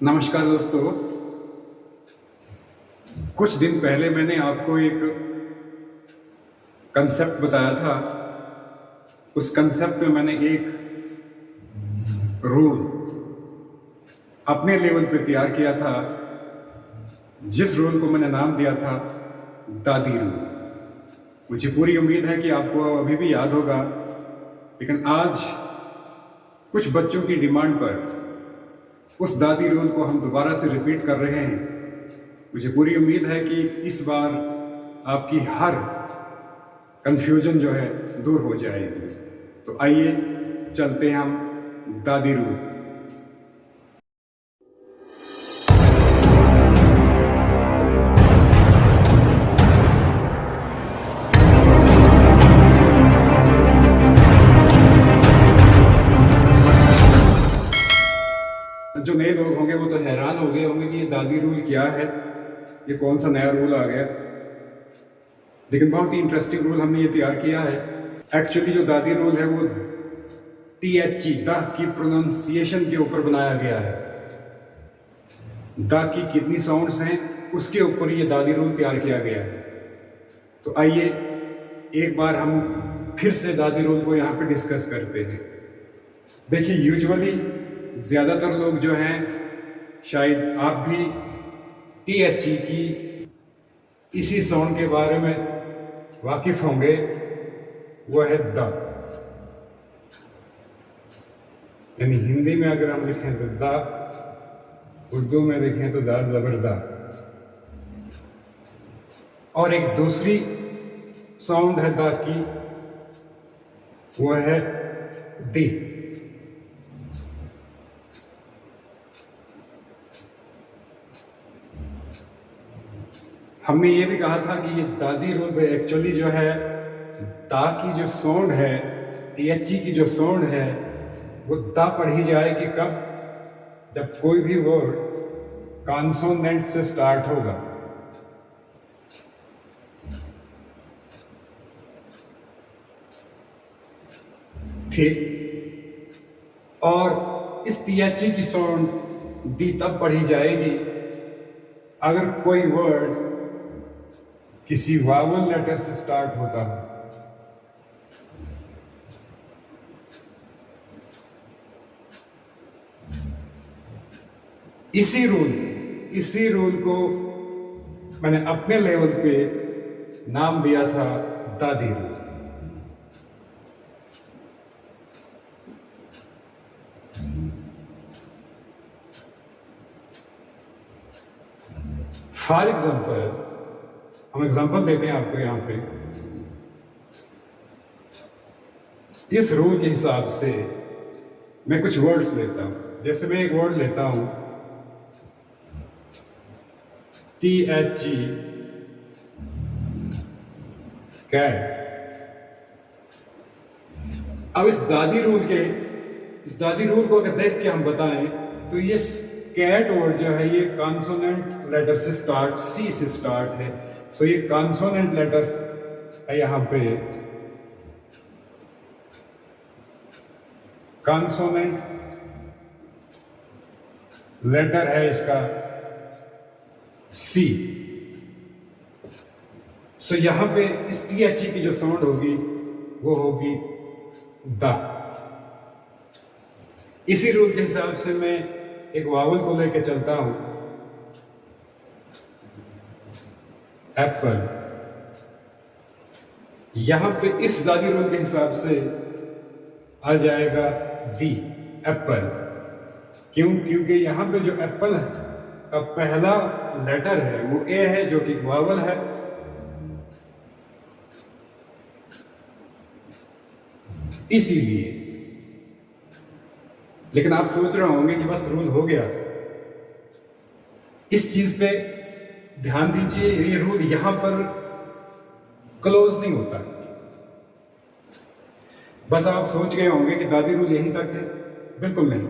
नमस्कार दोस्तों। कुछ दिन पहले मैंने आपको एक कंसेप्ट बताया था। उस कंसेप्ट में मैंने एक रूल अपने लेवल पे तैयार किया था, जिस रूल को मैंने नाम दिया था दादी रूल। मुझे पूरी उम्मीद है कि आपको अभी भी याद होगा, लेकिन आज कुछ बच्चों की डिमांड पर उस दादी रूल को हम दोबारा से रिपीट कर रहे हैं। मुझे पूरी उम्मीद है कि इस बार आपकी हर कंफ्यूजन जो है दूर हो जाएगी। तो आइए चलते हैं हम दादी रूल। जो नए लोग होंगे वो तो हैरान हो गए होंगे कि ये दादी रूल क्या है, ये कौन सा नया रूल आ गया। लेकिन बहुत ही इंटरेस्टिंग रूल हमने ये तैयार किया है। एक्चुअली जो दादी रूल है वो THE द की प्रोनाउंसिएशन के ऊपर बनाया गया है। द की कितनी साउंड्स हैं उसके ऊपर ये दादी रूल तैयार किया गया है। तो आइए एक बार हम फिर से दादी रूल को यहाँ पे डिस्कस करते हैं। देखिए, यूजुअली ज़्यादातर लोग जो हैं, शायद आप भी THE की इसी साउंड के बारे में वाकिफ होंगे, वो है द। यानी हिंदी में अगर हम लिखें तो द, उर्दू में लिखें तो द ज़बरदा। और एक दूसरी साउंड है द की, वो है दी। हमने ये भी कहा था कि ये दादी रूल में एक्चुअली जो है दा की जो साउंड है, THE की जो साउंड है, वो दा पढ़ी जाएगी कब? जब कोई भी वर्ड कॉन्सोनेंट से स्टार्ट होगा। ठीक। और इस THE की साउंड दी तब पढ़ी जाएगी अगर कोई वर्ड किसी वावल लेटर से स्टार्ट होता है। इसी रूल को मैंने अपने लेवल पे नाम दिया था दादी रूल। फॉर एग्जाम्पल, हम एग्जाम्पल देते हैं आपको यहां पे। इस रूल के हिसाब से मैं कुछ वर्ड्स लेता हूं। जैसे मैं एक वर्ड लेता हूं THE कैट। अब इस दादी रूल को अगर देख के हम बताएं तो ये कैट वर्ड जो है ये कॉन्सोनेंट लेटर से स्टार्ट, C से स्टार्ट है। सो ये कॉन्सोनेंट लेटर्स है, यहां पे कॉन्सोनेंट लेटर है इसका C। सो यहां पे इस THE की जो साउंड होगी वो होगी द। इसी रूल के हिसाब से मैं एक वावल को लेकर चलता हूं, एप्पल। यहां पे इस दादी रूल के हिसाब से आ जाएगा दी, एप्पल। क्यों? क्योंकि यहां पे जो एप्पल का पहला लेटर है वो ए है, जो कि वावल है। इसीलिए। लेकिन आप सोच रहे होंगे कि बस रूल हो गया। इस चीज पे ध्यान दीजिए, ये रूल यहां पर क्लोज नहीं होता। बस आप सोच गए होंगे कि दादी रूल यहीं तक है। बिल्कुल नहीं,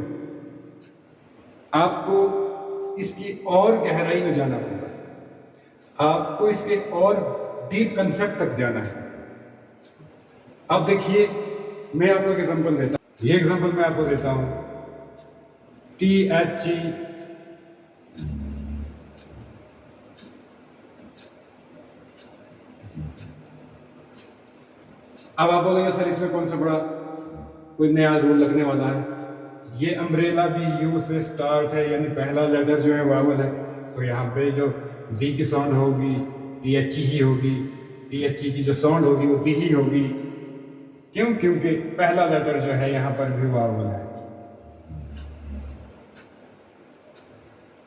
आपको इसकी और गहराई में जाना होगा। आपको इसके और डीप कंसेप्ट तक जाना है। अब देखिए, मैं आपको एक एग्जांपल देता हूं। ये एग्जांपल मैं आपको देता हूं THE अब आप बोलेंगे सर इसमें कौन सा बड़ा कोई नया रूल लगने वाला है। ये अम्ब्रेला भी यू से स्टार्ट है, यानी पहला लेटर जो है वावल है। सो यहाँ पे जो दी की साउंड होगी टी एच ही होगी, टी एच की जो साउंड होगी वो दी ही होगी। क्यों? क्योंकि पहला लेटर जो है यहाँ पर भी वावल है।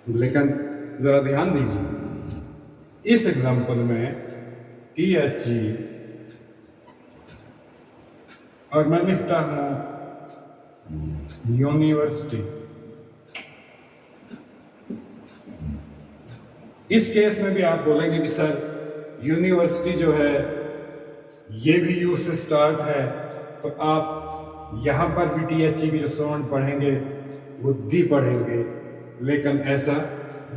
लेकिन जरा ध्यान दीजिए, इस एग्जांपल में टी एच और मैं लिखता हूं यूनिवर्सिटी। इस केस में भी आप बोलेंगे कि सर यूनिवर्सिटी जो है ये भी यू से स्टार्ट है, तो आप यहां पर भी टी एच की जो साउंड पढ़ेंगे वो दी पढ़ेंगे। लेकिन ऐसा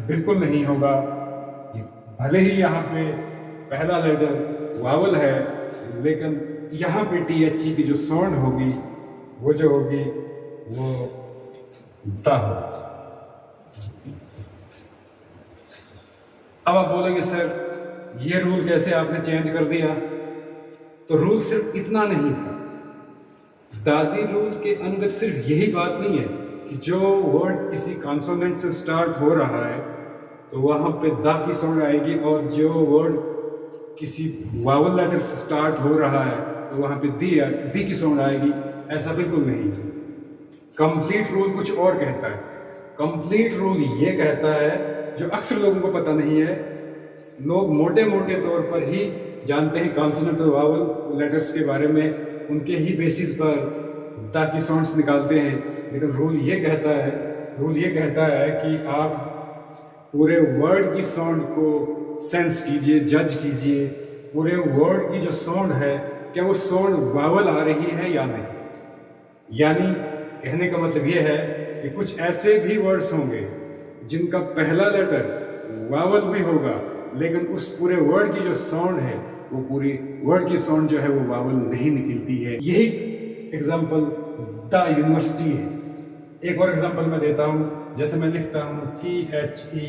बिल्कुल नहीं होगा। भले ही यहाँ पे पहला लेटर वावल है, लेकिन यहाँ पे टी एच की जो साउंड होगी वो जो होगी वो द होगी। अब आप बोलेंगे सर ये रूल कैसे आपने चेंज कर दिया? तो रूल सिर्फ इतना नहीं था। दादी रूल के अंदर सिर्फ यही बात नहीं है कि जो वर्ड किसी कॉन्सोनेंट से स्टार्ट हो रहा है तो वहां पे द की साउंड आएगी, और जो वर्ड किसी वावल लेटर से स्टार्ट हो रहा है तो वहां पे दी की साउंड आएगी। ऐसा बिल्कुल नहीं है। कंप्लीट रूल कुछ और कहता है। कंप्लीट रूल ये कहता है, जो अक्सर लोगों को पता नहीं है, लोग मोटे मोटे तौर पर ही जानते हैं कॉन्सोनेंट और वावल लेटर्स के बारे में, उनके ही बेसिस पर द की साउंड्स निकालते हैं। लेकिन रूल ये कहता है कि आप पूरे वर्ड की साउंड को सेंस कीजिए, जज कीजिए। पूरे वर्ड की जो साउंड है, क्या वो साउंड वावल आ रही है या नहीं। यानी कहने का मतलब ये है कि कुछ ऐसे भी वर्ड्स होंगे जिनका पहला लेटर वावल भी होगा, लेकिन उस पूरे वर्ड की जो साउंड है, वो पूरी वर्ड की साउंड जो है वो वावल नहीं निकलती है। यही एग्जाम्पल द यूनिवर्सिटी है। एक और एग्जाम्पल मैं देता हूं, जैसे मैं लिखता हूं टी एच ई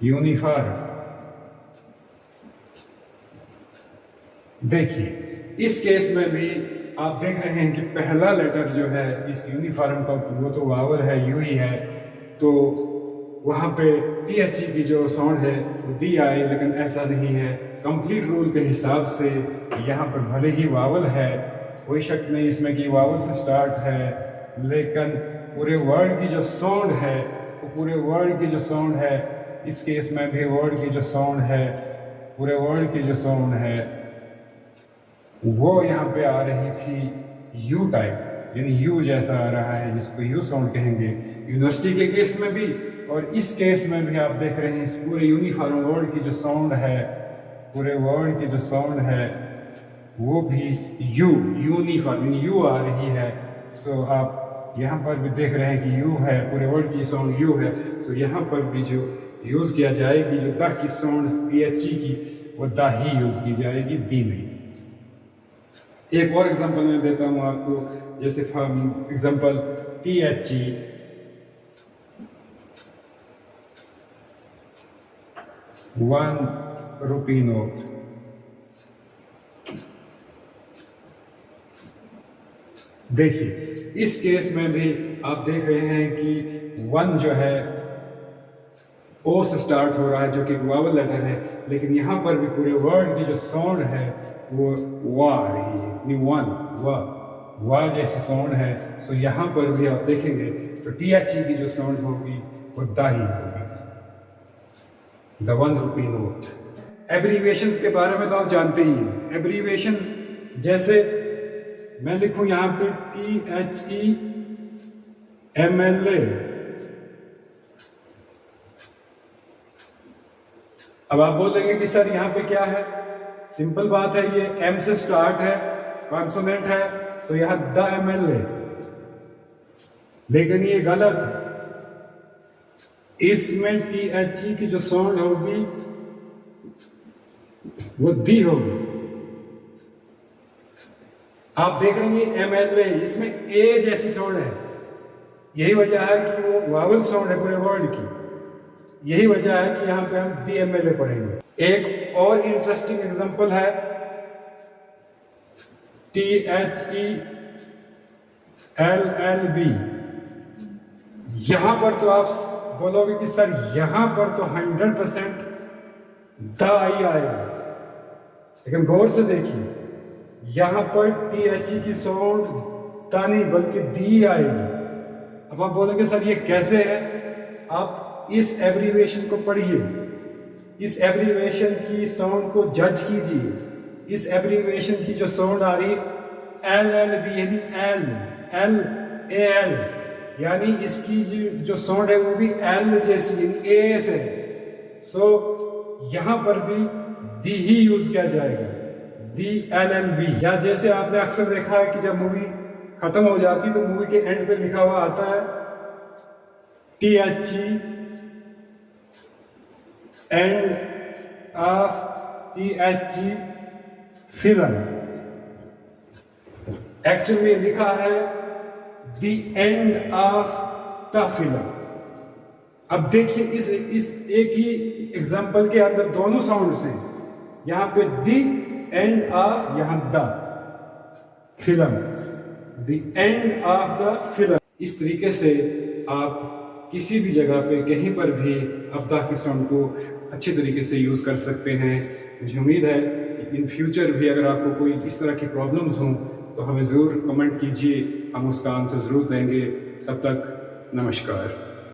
यूनिफॉर्म। देखिए इस केस में भी आप देख रहे हैं कि पहला लेटर जो है इस यूनिफॉर्म का वो तो वावल है, यू ही है, तो वहां पे टी एच की जो साउंड है वो दी आए, लेकिन ऐसा नहीं है। कंप्लीट रूल के हिसाब से यहाँ पर भले ही वावल है, कोई शक नहीं इसमें कि वावल से स्टार्ट है, लेकिन पूरे वर्ड की जो साउंड है वो पूरे वर्ड की जो साउंड है, इस केस में भी वर्ड की जो साउंड है, पूरे वर्ड की जो साउंड है वो यहाँ पे आ रही थी यू टाइप, यानी यू जैसा आ रहा है, जिसको यू साउंड कहेंगे। यूनिवर्सिटी के केस में भी और इस केस में भी आप देख रहे हैं इस पूरे यूनिफॉर्म वर्ड की जो साउंड है, पूरे वर्ड की जो साउंड है वो भी यूनिफॉर्म यू आ रही है। सो आप यहाँ पर भी देख रहे हैं कि यू है, पूरे वर्ड की साउंड यू है। सो यहाँ पर भी जो यूज़ किया जाएगी, जो the key sound P H E की, वो द ही यूज़ की जाएगी, दी नहीं। एक और एग्जांपल मैं देता हूँ आपको, जैसे example T H E ₹1 note. देखिए इस केस में भी आप देख रहे हैं कि 1 जो है ओ से स्टार्ट हो रहा है, जो कि वावल लेटर है, लेकिन यहाँ पर भी पूरे वर्ड की जो साउंड है वो वा आ रही है, वाह जैसी साउंड है। सो यहाँ पर भी आप देखेंगे तो टी एच की जो साउंड होगी वो द ही होगी, द ₹1 नोट। एब्रीविएशंस के बारे में तो आप जानते ही हैं। एब्रीविएशंस जैसे मैं लिखूं यहाँ पे THEMLA, अब आप बोलेंगे कि सर यहाँ पे क्या है? सिंपल बात है, ये M से स्टार्ट है, कॉन्सोनेंट है, सो यहाँ द MLA। लेकिन ये गलत है, इसमें THE की जो साउंड होगी वो दी होगी। आप देख रहे हैं MLA, इसमें ए जैसी साउंड है। यही वजह है कि वो वावल साउंड है पूरे वर्ड की। यही वजह है कि यहाँ पे हम DMLA पढ़ेंगे। एक और इंटरेस्टिंग एग्जांपल है THELLB। यहां पर तो आप बोलोगे कि सर यहां पर तो 100% द आई आएगा, लेकिन गौर से देखिए यहां पर THE की साउंड द नहीं बल्कि दी आएगी। अब आप बोलेंगे सर ये कैसे है? आप इस एब्रीविएशन को पढ़िए, इस एब्रीविएशन की साउंड को जज कीजिए। इस एब्रीविएशन की जो साउंड आ रही है LLB यानी LAL, यानी इसकी जो साउंड है वो भी L जैसी यानी A से है। सो यहां पर भी दी ही यूज किया जाएगा, दी LLB। या जैसे आपने अक्सर देखा है कि जब मूवी खत्म हो जाती तो मूवी के एंड पे लिखा हुआ आता है THE end of THE film. Actually में लिखा है the end of the film. अब देखिए इस एक ही एग्जांपल के अंदर दोनों साउंड्स हैं, यहां पे द एंड ऑफ, यहां the film, the end of the film. इस तरीके से आप किसी भी जगह पे कहीं पर भी अब द की साउंड को अच्छे तरीके से यूज कर सकते हैं। मुझे उम्मीद है कि इन फ्यूचर भी अगर आपको कोई इस तरह की प्रॉब्लम्स हों तो हमें ज़रूर कमेंट कीजिए, हम उसका आंसर ज़रूर देंगे। तब तक नमस्कार।